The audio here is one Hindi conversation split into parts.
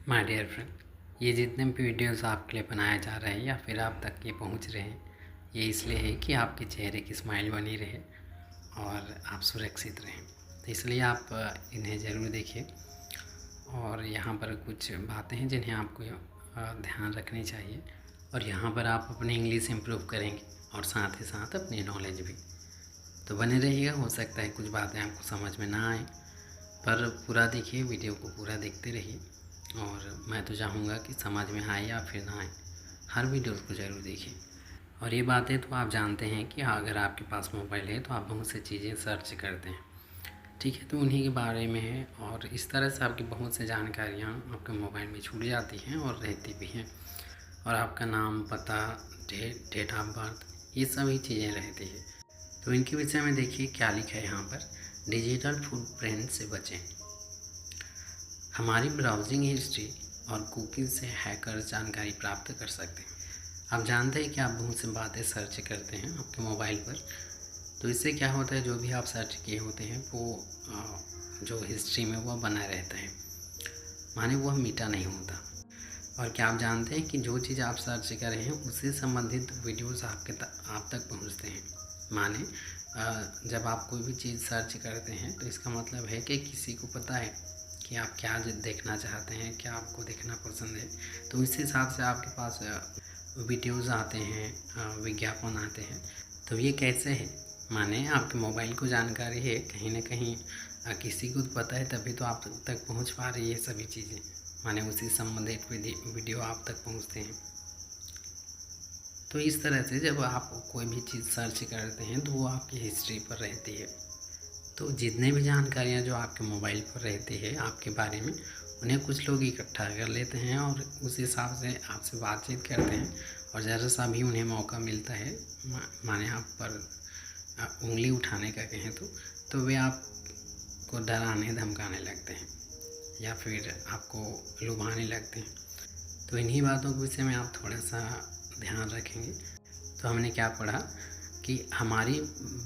माय डियर फ्रेंड, ये जितने भी वीडियोस आपके लिए बनाए जा रहे हैं या फिर आप तक ये पहुंच रहे हैं, ये इसलिए है कि आपके चेहरे की स्माइल बनी रहे और आप सुरक्षित रहें। तो इसलिए आप इन्हें ज़रूर देखिए। और यहाँ पर कुछ बातें हैं जिन्हें आपको ध्यान रखनी चाहिए, और यहाँ पर आप अपनी इंग्लिश इम्प्रूव करेंगे और साथ ही साथ अपनी नॉलेज भी। तो बने रहिएगा। हो सकता है कुछ बातें आपको समझ में ना आए, पर पूरा देखिए, वीडियो को पूरा देखते रहिए। और मैं तो चाहूँगा कि समझ में आए या फिर ना आए, हर वीडियो को ज़रूर देखिए। और ये बातें तो आप जानते हैं कि अगर आपके पास मोबाइल है तो आप बहुत सी चीज़ें सर्च करते हैं, ठीक है, तो उन्हीं के बारे में है। और इस तरह से आपकी बहुत सी जानकारियाँ आपके मोबाइल में छूट जाती हैं और रहती भी हैं। और आपका नाम, पता, डेट ऑफ बर्थ, ये सभी चीज़ें रहती है। तो इनके विषय में देखिए क्या लिखा है यहाँ पर। डिजिटल फुटप्रिंट से बचें। हमारी ब्राउजिंग हिस्ट्री और कुकीज़ से हैकर जानकारी प्राप्त कर सकते हैं। आप जानते हैं कि आप बहुत सी बातें सर्च करते हैं आपके मोबाइल पर, तो इससे क्या होता है, जो भी आप सर्च किए होते हैं वो जो हिस्ट्री में वो बना रहता है, माने वह मिटा नहीं होता। और क्या आप जानते हैं कि जो चीज़ आप सर्च कर रहे हैं उससे संबंधित वीडियोस आप तक पहुंचते हैं। माने जब आप कोई भी चीज़ सर्च करते हैं तो इसका मतलब है कि किसी को पता है कि आप क्या देखना चाहते हैं, क्या आपको देखना पसंद है, तो इस हिसाब से आपके पास वीडियोज़ आते हैं, विज्ञापन आते हैं। तो ये कैसे है, माने आपके मोबाइल को जानकारी है कहीं ना कहीं, किसी को पता है तभी तो आप तक पहुंच पा रही है सभी चीज़ें, माने उसी संबंधित वीडियो आप तक पहुंचते हैं। तो इस तरह से जब आप कोई भी चीज़ सर्च करते हैं तो वो आपकी हिस्ट्री पर रहती है। तो जितने भी जानकारियाँ जो आपके मोबाइल पर रहती है आपके बारे में, उन्हें कुछ लोग इकट्ठा कर लेते हैं और उस हिसाब से आपसे बातचीत करते हैं। और ज़रा सा भी उन्हें मौका मिलता है, माने आप पर उंगली उठाने का कहें तो वे आपको डराने धमकाने लगते हैं या फिर आपको लुभाने लगते हैं। तो इन्हीं बातों के विषय में आप थोड़ा सा ध्यान रखेंगे। तो हमने क्या पढ़ा कि हमारी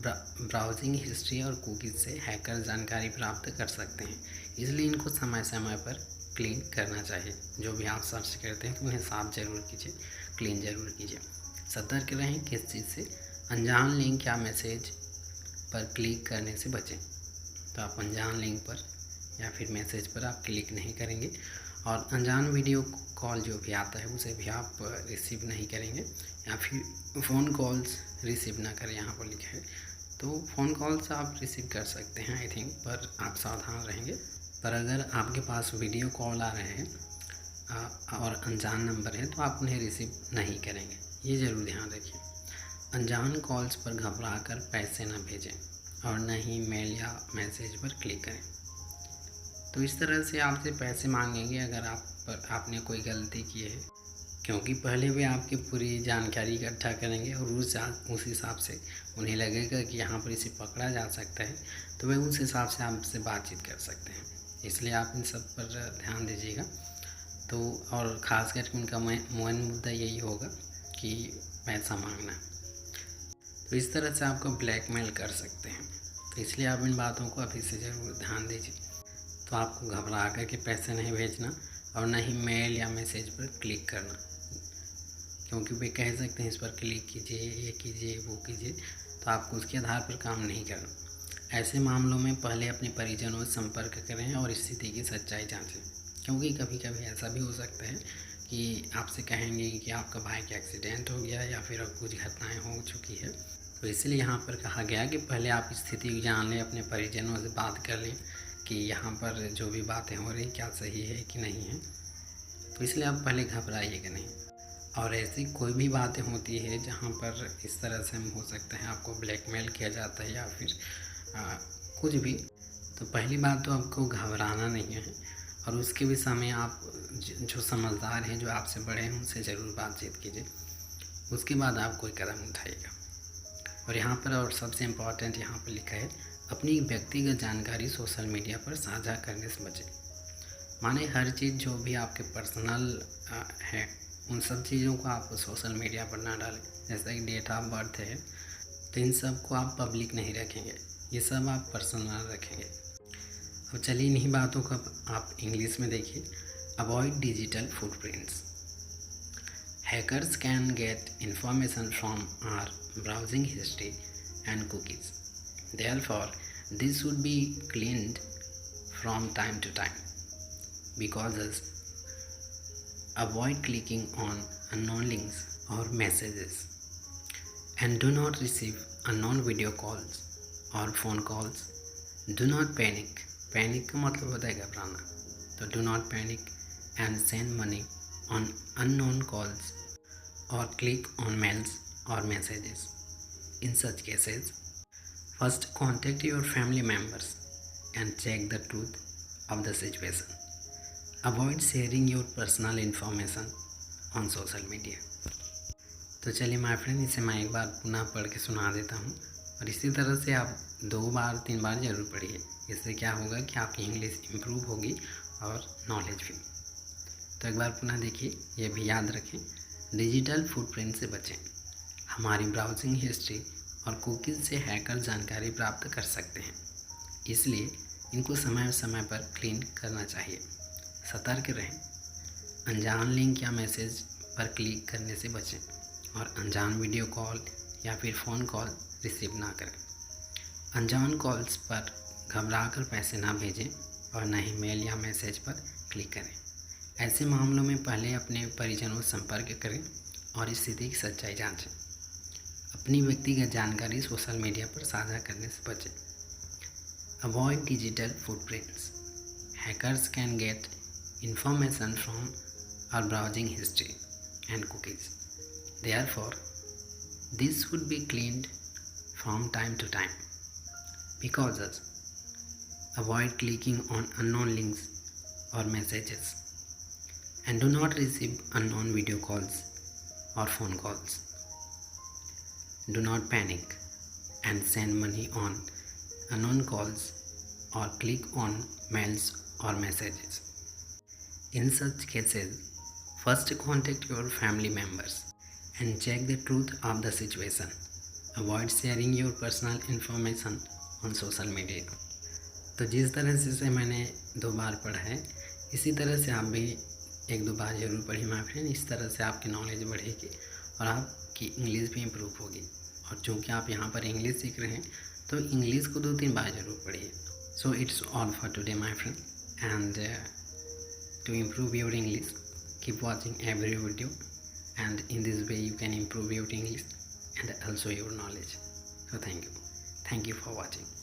ब्राउजिंग हिस्ट्री और कुकीज़ से हैकर जानकारी प्राप्त कर सकते हैं, इसलिए इनको समय समय पर क्लीन करना चाहिए। जो भी आप सर्च करते हैं तो उन्हें साफ ज़रूर कीजिए, क्लीन ज़रूर कीजिए। सतर्क रहें किस चीज़ से, अनजान लिंक या मैसेज पर क्लिक करने से बचें। तो आप अनजान लिंक पर या फिर मैसेज पर आप क्लिक नहीं करेंगे। और अनजान वीडियो कॉल जो भी आता है उसे भी आप रिसीव नहीं करेंगे, या फिर फ़ोन कॉल्स रिसीव ना करें, यहाँ पर लिखा है। तो फ़ोन कॉल्स आप रिसीव कर सकते हैं आई थिंक, पर आप सावधान रहेंगे। पर अगर आपके पास वीडियो कॉल आ रहे हैं और अनजान नंबर है तो आप उन्हें रिसीव नहीं करेंगे, ये ज़रूर ध्यान रखिए। अनजान कॉल्स पर घबरा कर पैसे न भेजें और न ही मेल या मैसेज पर क्लिक करें। तो इस तरह से आपसे पैसे मांगेंगे अगर आपने कोई गलती की है, क्योंकि पहले वे आपकी पूरी जानकारी इकट्ठा करेंगे और उस हिसाब से उन्हें लगेगा कि यहाँ पर इसे पकड़ा जा सकता है, तो वे उस हिसाब से आपसे बातचीत कर सकते हैं। इसलिए आप इन सब पर ध्यान दीजिएगा। तो और ख़ास करके उनका मेन मुद्दा यही होगा कि पैसा मांगना। तो इस तरह से आपको ब्लैकमेल कर सकते हैं, तो इसलिए आप इन बातों को अभी से ज़रूर ध्यान दीजिए। तो आपको घबरा कर के पैसे नहीं भेजना और न ही मेल या मैसेज पर क्लिक करना, क्योंकि वे कह सकते हैं इस पर क्लिक कीजिए, ये कीजिए, वो कीजिए, तो आपको उसके आधार पर काम नहीं करना। ऐसे मामलों में पहले अपने परिजनों से संपर्क करें और स्थिति की सच्चाई जांचें, क्योंकि कभी कभी ऐसा भी हो सकता है कि आपसे कहेंगे कि आपका भाई का एक्सीडेंट हो गया या फिर कुछ घटनाएँ हो चुकी है। तो इसलिए यहाँ पर कहा गया कि पहले आप स्थिति जान लें, अपने परिजनों से बात कर लें कि यहाँ पर जो भी बातें हो रही क्या सही है कि नहीं है। तो इसलिए आप पहले घबराइएगा नहीं। और ऐसी कोई भी बातें होती है जहाँ पर इस तरह से हो सकता है आपको ब्लैकमेल किया जाता है या फिर कुछ भी, तो पहली बात तो आपको घबराना नहीं है। और उसके भी समय आप जो समझदार हैं, जो आपसे बड़े हैं, उनसे ज़रूर बातचीत कीजिए। उसके बाद आप कोई कदम उठाइएगा। और यहाँ पर और सबसे इम्पॉर्टेंट यहाँ पर लिखा है, अपनी व्यक्तिगत जानकारी सोशल मीडिया पर साझा करने से बचें। माने हर चीज़ जो भी आपके पर्सनल है उन सब चीज़ों को आप सोशल मीडिया पर ना डालें। जैसा कि डेट ऑफ बर्थ है, तो इन सब को आप पब्लिक नहीं रखेंगे, ये सब आप पर्सनल रखेंगे। अब चलिए इन्हीं बातों को आप इंग्लिश में देखिए। Avoid digital footprints. Hackers can get information from our browsing history and cookies. Therefore, this should be cleaned from time to time. Because avoid clicking on unknown links or messages, and do not receive unknown video calls or phone calls. Do not panic. Panic का मतलब होता है घबराना. तो do not panic and send money on unknown calls or click on mails or messages. In such cases, first contact your family members and check the truth of the situation. Avoid sharing your personal information on social media. तो चलिए माय फ्रेंड, इसे मैं एक बार पुनः पढ़ के सुना देता हूँ और इसी तरह से आप 2 बार 3 बार ज़रूर पढ़िए. इससे क्या होगा कि आपकी इंग्लिश इम्प्रूव होगी और नॉलेज भी. तो एक बार पुनः देखिए, ये भी याद रखें. डिजिटल फुटप्रिंट से बचें. हमारी ब्राउजिंग हिस्ट्री और कुकीज़ से हैकर जानकारी प्राप्त कर सकते हैं, इसलिए इनको समय समय पर क्लीन करना चाहिए. सतर्क रहें. अनजान लिंक या मैसेज पर क्लिक करने से बचें और अनजान वीडियो कॉल या फिर फ़ोन कॉल रिसीव ना करें. अनजान कॉल्स पर घबराकर पैसे ना भेजें और न ही मेल या मैसेज पर क्लिक करें. ऐसे मामलों में पहले अपने परिजनों से संपर्क करें और स्थिति की सच्चाई जांचें. अपनी व्यक्तिगत जानकारी सोशल मीडिया पर साझा करने से बचें. Avoid digital footprints. Hackers can get information from our browsing history and cookies. Therefore, this should be cleaned from time to time. Because avoid clicking on unknown links or messages, and do not receive unknown video calls or phone calls. Do not panic and send money on unknown calls or click on mails or messages. In such cases, first contact your family members and check the truth of the situation. Avoid sharing your personal information on social media. तो जिस तरह से मैंने 2 बार पढ़ा है, इसी तरह से आप भी 1-2 बार ज़रूर पढ़िए माय फ्रेंड. इस तरह से आपकी नॉलेज बढ़ेगी और आपकी इंग्लिश भी इम्प्रूव होगी. और चूँकि आप यहाँ पर इंग्लिश सीख रहे हैं, तो इंग्लिश को 2-3 बार ज़रूर पढ़िए. So it's all for today my friend. And to improve your English, keep watching every video, and in this way you can improve your English and also your knowledge. So thank you for watching.